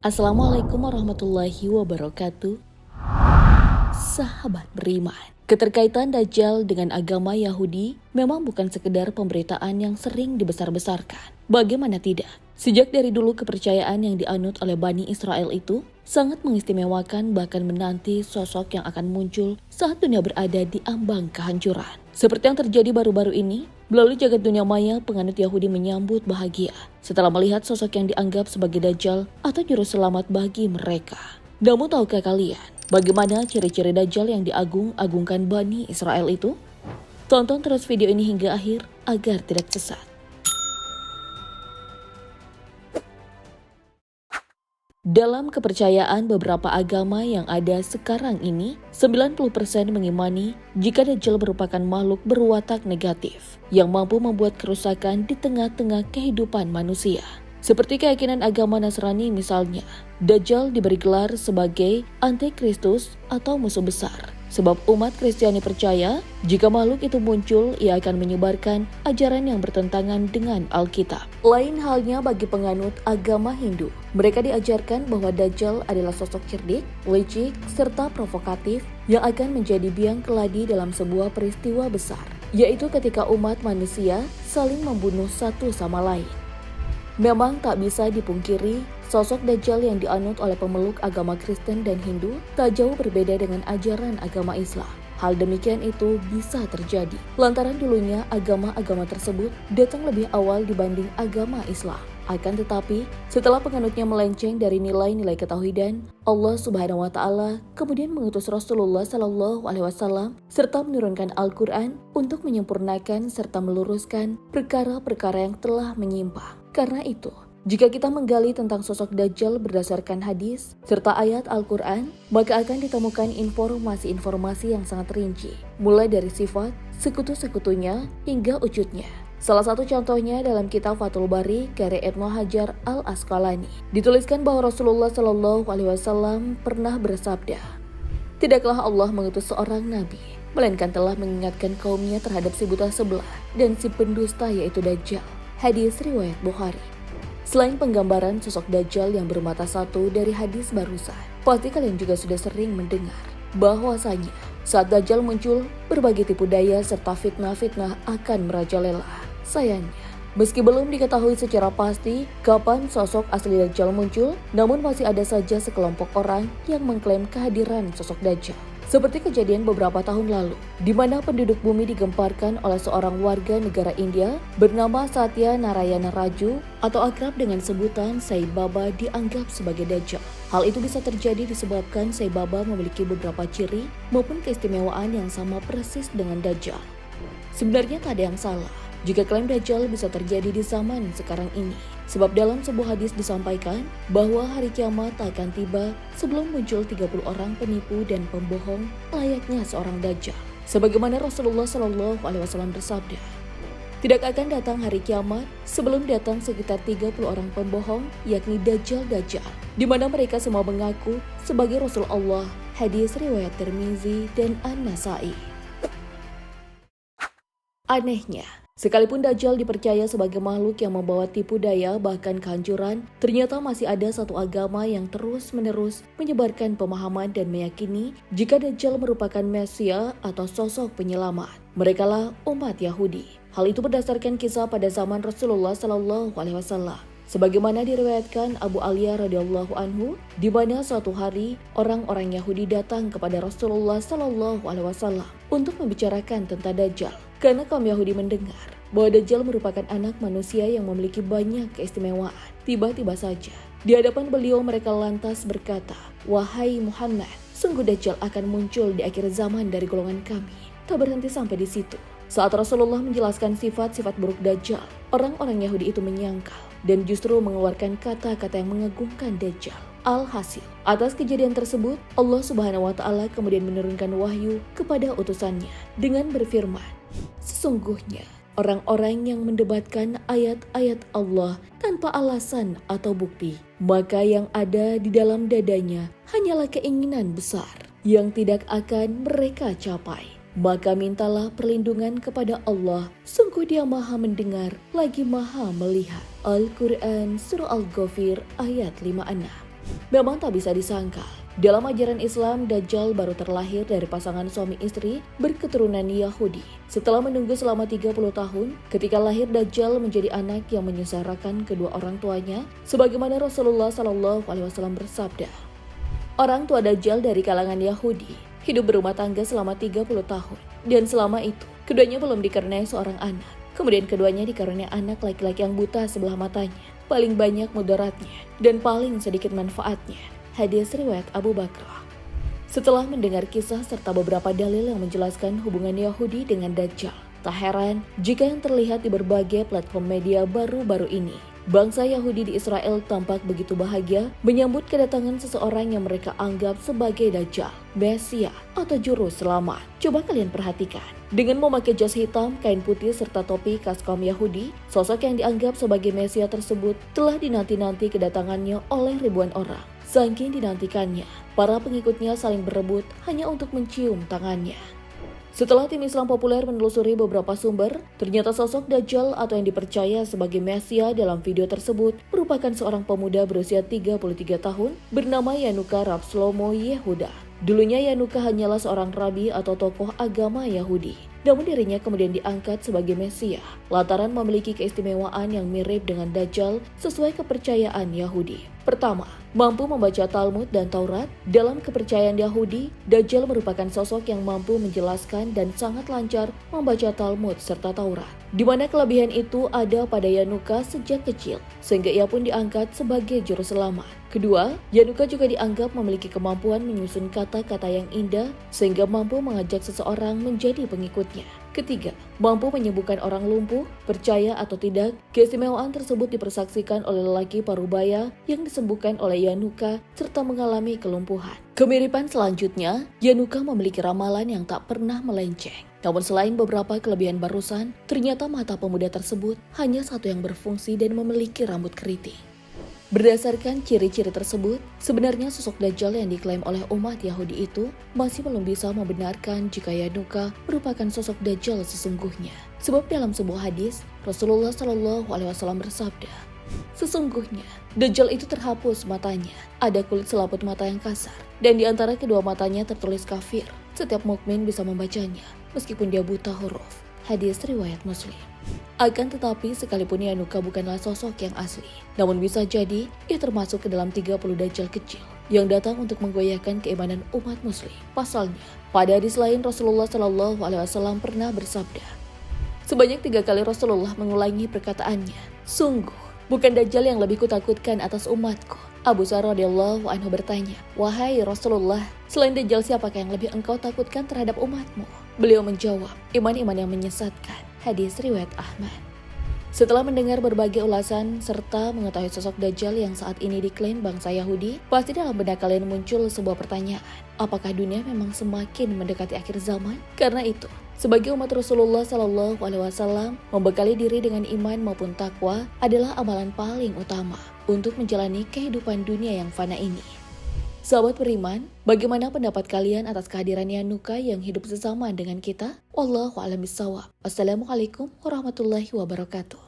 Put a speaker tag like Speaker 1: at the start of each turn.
Speaker 1: Assalamualaikum warahmatullahi wabarakatuh. Sahabat beriman, keterkaitan Dajjal dengan agama Yahudi memang bukan sekedar pemberitaan yang sering dibesar-besarkan. Bagaimana tidak? Sejak dari dulu kepercayaan yang dianut oleh Bani Israel itu sangat mengistimewakan, bahkan menanti sosok yang akan muncul saat dunia berada di ambang kehancuran. Seperti yang terjadi baru-baru ini, melalui jagat dunia maya, penganut Yahudi menyambut bahagia setelah melihat sosok yang dianggap sebagai Dajjal atau juru selamat bagi mereka. Namun tahukah kalian, bagaimana ciri-ciri Dajjal yang diagung-agungkan Bani Israel itu? Tonton terus video ini hingga akhir agar tidak sesat. Dalam kepercayaan beberapa agama yang ada sekarang ini, 90% mengimani jika Dajjal merupakan makhluk berwatak negatif yang mampu membuat kerusakan di tengah-tengah kehidupan manusia. Seperti keyakinan agama Nasrani misalnya, Dajjal diberi gelar sebagai Antikristus atau musuh besar. Sebab umat Kristiani percaya, jika makhluk itu muncul, ia akan menyebarkan ajaran yang bertentangan dengan Alkitab. Lain halnya bagi penganut agama Hindu. Mereka diajarkan bahwa Dajjal adalah sosok cerdik, licik, serta provokatif yang akan menjadi biang keladi dalam sebuah peristiwa besar, yaitu ketika umat manusia saling membunuh satu sama lain. Memang tak bisa dipungkiri, sosok Dajjal yang dianut oleh pemeluk agama Kristen dan Hindu tak jauh berbeda dengan ajaran agama Islam. Hal demikian itu bisa terjadi lantaran dulunya agama-agama tersebut datang lebih awal dibanding agama Islam. Akan tetapi, setelah penganutnya melenceng dari nilai-nilai ketauhidan, Allah Subhanahu wa Ta'ala kemudian mengutus Rasulullah Shallallahu Alaihi Wasallam serta menurunkan Al-Quran untuk menyempurnakan serta meluruskan perkara-perkara yang telah menyimpang. Karena itu, jika kita menggali tentang sosok Dajjal berdasarkan hadis serta ayat Al-Quran, maka akan ditemukan informasi-informasi yang sangat rinci, mulai dari sifat, sekutu-sekutunya, hingga wujudnya. Salah satu contohnya dalam kitab Fathul Bari karya Ibnu Hajar Al-Asqalani, dituliskan bahwa Rasulullah Shallallahu Alaihi Wasallam pernah bersabda, "Tidaklah Allah mengutus seorang nabi, melainkan telah mengingatkan kaumnya terhadap si buta sebelah dan si pendusta yaitu Dajjal." Hadis riwayat Bukhari. Selain penggambaran sosok Dajjal yang bermata satu dari hadis barusan, pasti kalian juga sudah sering mendengar bahwasanya saat Dajjal muncul, berbagai tipu daya serta fitnah-fitnah akan merajalela. Sayangnya, meski belum diketahui secara pasti kapan sosok asli Dajjal muncul, namun masih ada saja sekelompok orang yang mengklaim kehadiran sosok Dajjal. Seperti kejadian beberapa tahun lalu, di mana penduduk bumi digemparkan oleh seorang warga negara India bernama Satya Narayana Raju atau akrab dengan sebutan Sai Baba dianggap sebagai Dajjal. Hal itu bisa terjadi disebabkan Sai Baba memiliki beberapa ciri maupun keistimewaan yang sama persis dengan Dajjal. Sebenarnya tak ada yang salah jika klaim Dajjal bisa terjadi di zaman sekarang ini. Sebab dalam sebuah hadis disampaikan bahwa hari kiamat akan tiba sebelum muncul 30 orang penipu dan pembohong layaknya seorang Dajjal. Sebagaimana Rasulullah Shallallahu Alaihi Wasallam bersabda, tidak akan datang hari kiamat sebelum datang sekitar 30 orang pembohong, yakni Dajjal-Dajjal, di mana mereka semua mengaku sebagai Rasul Allah. Hadis riwayat Tirmizi dan An-Nasai. Anehnya, sekalipun Dajjal dipercaya sebagai makhluk yang membawa tipu daya bahkan kehancuran, ternyata masih ada satu agama yang terus-menerus menyebarkan pemahaman dan meyakini jika Dajjal merupakan Mesia atau sosok penyelamat. Merekalah umat Yahudi. Hal itu berdasarkan kisah pada zaman Rasulullah Shallallahu Alaihi Wasallam. Sebagaimana diriwayatkan Abu Aliyah radhiyallahu anhu, di mana suatu hari orang-orang Yahudi datang kepada Rasulullah Shallallahu Alaihi Wasallam untuk membicarakan tentang Dajjal. Karena kaum Yahudi mendengar bahwa Dajjal merupakan anak manusia yang memiliki banyak keistimewaan. Tiba-tiba saja, di hadapan beliau mereka lantas berkata, "Wahai Muhammad, sungguh Dajjal akan muncul di akhir zaman dari golongan kami." Tak berhenti sampai di situ. Saat Rasulullah menjelaskan sifat-sifat buruk Dajjal, orang-orang Yahudi itu menyangkal dan justru mengeluarkan kata-kata yang mengagungkan Dajjal. Alhasil, atas kejadian tersebut, Allah Subhanahu wa Ta'ala kemudian menurunkan wahyu kepada utusannya dengan berfirman, "Sesungguhnya orang-orang yang mendebatkan ayat-ayat Allah tanpa alasan atau bukti, maka yang ada di dalam dadanya hanyalah keinginan besar yang tidak akan mereka capai. Maka mintalah perlindungan kepada Allah, sungguh Dia Maha mendengar lagi Maha melihat." Al-Quran Surah Al-Ghafir ayat 56. Memang tak bisa disangka, dalam ajaran Islam, Dajjal baru terlahir dari pasangan suami istri berketurunan Yahudi. Setelah menunggu selama 30 tahun, ketika lahir Dajjal menjadi anak yang menyengsarakan kedua orang tuanya, sebagaimana Rasulullah SAW bersabda, orang tua Dajjal dari kalangan Yahudi hidup berumah tangga selama 30 tahun, dan selama itu keduanya belum dikaruniai seorang anak. Kemudian keduanya dikaruniai anak laki-laki yang buta sebelah matanya, paling banyak mudaratnya dan paling sedikit manfaatnya. Hadis riwayat Abu Bakrah. Setelah mendengar kisah serta beberapa dalil yang menjelaskan hubungan Yahudi dengan Dajjal, tak heran jika yang terlihat di berbagai platform media baru-baru ini, bangsa Yahudi di Israel tampak begitu bahagia menyambut kedatangan seseorang yang mereka anggap sebagai Dajjal, Mesia atau Juru Selamat. Coba kalian perhatikan. Dengan memakai jas hitam, kain putih, serta topi khas kaum Yahudi, sosok yang dianggap sebagai Mesia tersebut telah dinanti-nanti kedatangannya oleh ribuan orang. Saking dinantikannya, para pengikutnya saling berebut hanya untuk mencium tangannya. Setelah tim Islam populer menelusuri beberapa sumber, ternyata sosok Dajjal atau yang dipercaya sebagai Mesia dalam video tersebut merupakan seorang pemuda berusia 33 tahun bernama Yanuka Rav Shlomo Yehuda. Dulunya Yanuka hanyalah seorang rabi atau tokoh agama Yahudi. Namun dirinya kemudian diangkat sebagai Mesia lantaran memiliki keistimewaan yang mirip dengan Dajjal sesuai kepercayaan Yahudi. Pertama, mampu membaca Talmud dan Taurat. Dalam kepercayaan Yahudi, Dajjal merupakan sosok yang mampu menjelaskan dan sangat lancar membaca Talmud serta Taurat, di mana kelebihan itu ada pada Yanuka sejak kecil, sehingga ia pun diangkat sebagai juru selamat. Kedua, Yanuka juga dianggap memiliki kemampuan menyusun kata-kata yang indah sehingga mampu mengajak seseorang menjadi pengikutnya. Ketiga, mampu menyembuhkan orang lumpuh. Percaya atau tidak, keistimewaan tersebut dipersaksikan oleh lelaki parubaya yang disembuhkan oleh Yanuka serta mengalami kelumpuhan. Kemiripan selanjutnya, Yanuka memiliki ramalan yang tak pernah melenceng. Namun selain beberapa kelebihan barusan, ternyata mata pemuda tersebut hanya satu yang berfungsi dan memiliki rambut keriting. Berdasarkan ciri-ciri tersebut, sebenarnya sosok Dajjal yang diklaim oleh umat Yahudi itu masih belum bisa membenarkan jika Yanuka merupakan sosok Dajjal sesungguhnya. Sebab dalam sebuah hadis, Rasulullah SAW bersabda, sesungguhnya Dajjal itu terhapus matanya, ada kulit selaput mata yang kasar, dan di antara kedua matanya tertulis kafir. Setiap mukmin bisa membacanya, meskipun dia buta huruf. Hadis riwayat Muslim. Akan tetapi, sekalipun Yanuka bukanlah sosok yang asli, namun bisa jadi ia termasuk ke dalam 30 Dajjal kecil yang datang untuk menggoyahkan keimanan umat muslim. Pasalnya, pada hadis lain Rasulullah SAW pernah bersabda, sebanyak 3 kali Rasulullah mengulangi perkataannya, sungguh, bukan Dajjal yang lebih kutakutkan atas umatku. Abu Dzar radhiyallahu anhu bertanya, wahai Rasulullah, selain Dajjal siapakah yang lebih engkau takutkan terhadap umatmu? Beliau menjawab, iman-iman yang menyesatkan. Hadis riwayat Ahmad. Setelah mendengar berbagai ulasan serta mengetahui sosok Dajjal yang saat ini diklaim bangsa Yahudi, pasti dalam benak kalian muncul sebuah pertanyaan. Apakah dunia memang semakin mendekati akhir zaman? Karena itu, sebagai umat Rasulullah SAW, membekali diri dengan iman maupun takwa adalah amalan paling utama untuk menjalani kehidupan dunia yang fana ini. Sahabat beriman, bagaimana pendapat kalian atas kehadiran Yanuka yang hidup sesamaan dengan kita? Wallahu a'lam bishawab. Wassalamualaikum warahmatullahi wabarakatuh.